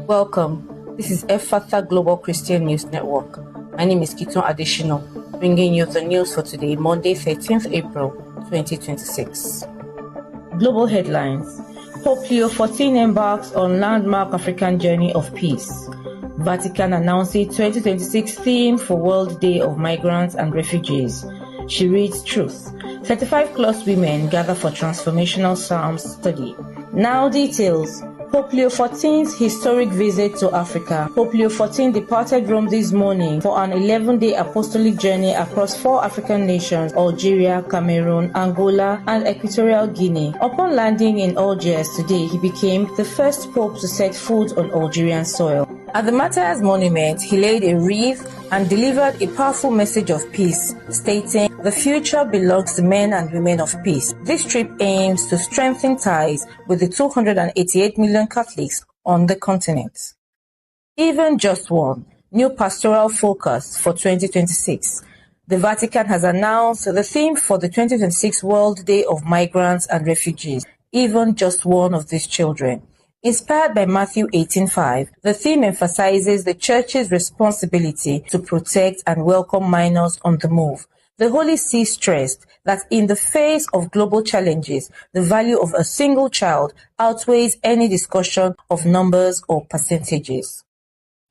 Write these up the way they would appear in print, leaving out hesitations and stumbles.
Welcome. This is EPHPHATHA Global Christian News Network. My name is Kiton Adeshino, bringing you the news for today, Monday, 13th April, 2026. Global headlines. Pope Leo XIV embarks on landmark African journey of peace. Vatican announces 2026 theme for World Day of Migrants and Refugees. She reads truth. 35+ women gather for transformational Psalms study. Now details. Pope Leo XIV's historic visit to Africa. Pope Leo XIV departed Rome this morning for an 11-day apostolic journey across 4 African nations: Algeria, Cameroon, Angola, and Equatorial Guinea. Upon landing in Algiers today, he became the first pope to set foot on Algerian soil. At the Martyrs' Monument, he laid a wreath and delivered a powerful message of peace, stating, "The future belongs to men and women of peace." This trip aims to strengthen ties with the 288 million Catholics on the continent. Even just one new pastoral focus for 2026. The Vatican has announced the theme for the 2026 World Day of Migrants and Refugees, even just one of these children. Inspired by Matthew 18:5, the theme emphasizes the Church's responsibility to protect and welcome minors on the move. The Holy See stressed that in the face of global challenges, the value of a single child outweighs any discussion of numbers or percentages.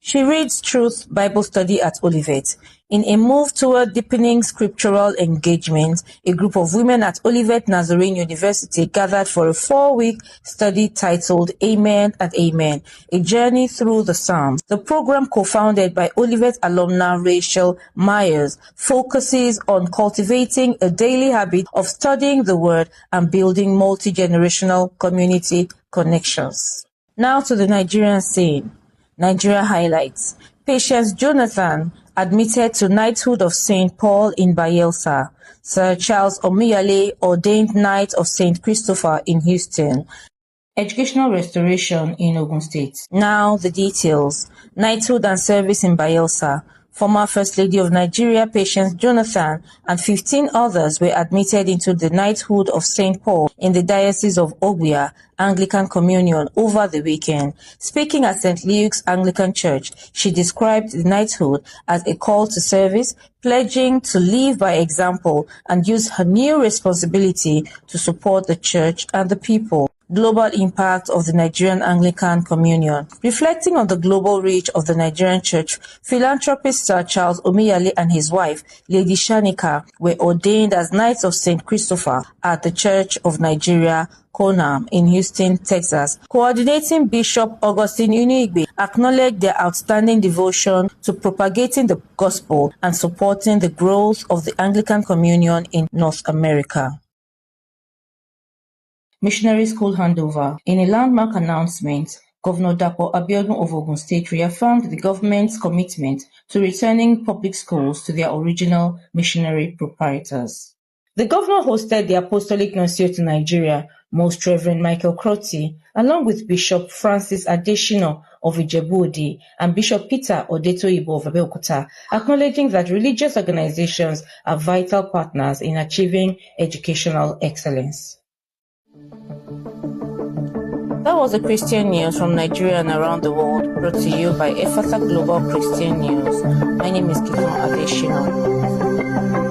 She reads Truth Bible Study at Olivet. In a move toward deepening scriptural engagement, a group of women at Olivet Nazarene University gathered for a 4-week study titled Amen and Amen, a journey through the Psalms. The program, co-founded by Olivet alumna Rachel Myers, focuses on cultivating a daily habit of studying the Word and building multi-generational community connections. Now to the Nigerian scene. Nigeria highlights. Patience Jonathan admitted to knighthood of St. Paul in Bayelsa. Sir Charles Omiyale ordained Knight of St. Christopher in Houston. Educational restoration in Ogun State. Now the details. Knighthood and service in Bayelsa. Former First Lady of Nigeria, Patience Jonathan, and 15 others were admitted into the knighthood of St. Paul in the Diocese of Ogbia Anglican Communion over the weekend. Speaking at St. Luke's Anglican Church, she described the knighthood as a call to service, pledging to live by example and use her new responsibility to support the Church and the people. Global impact of the Nigerian Anglican Communion. Reflecting on the global reach of the Nigerian Church, philanthropist Sir Charles Omiyale and his wife, Lady Shanika, were ordained as Knights of St. Christopher at the Church of Nigeria, CONAM, in Houston, Texas. Coordinating Bishop Augustine Unigbe acknowledged their outstanding devotion to propagating the gospel and supporting the growth of the Anglican Communion in North America. Missionary School handover. In a landmark announcement, Governor Dapo Abiodun of Ogun State reaffirmed the government's commitment to returning public schools to their original missionary proprietors. The governor hosted the Apostolic Nuncio to Nigeria, Most Reverend Michael Crotty, along with Bishop Francis Adeshino of Ijebu-Ode and Bishop Peter Odetoyibo of Abeokuta, acknowledging that religious organizations are vital partners in achieving educational excellence. That was the Christian news from Nigeria and around the world, brought to you by EPHPHATHA Global Christian News. My name is Kiton Adeshino.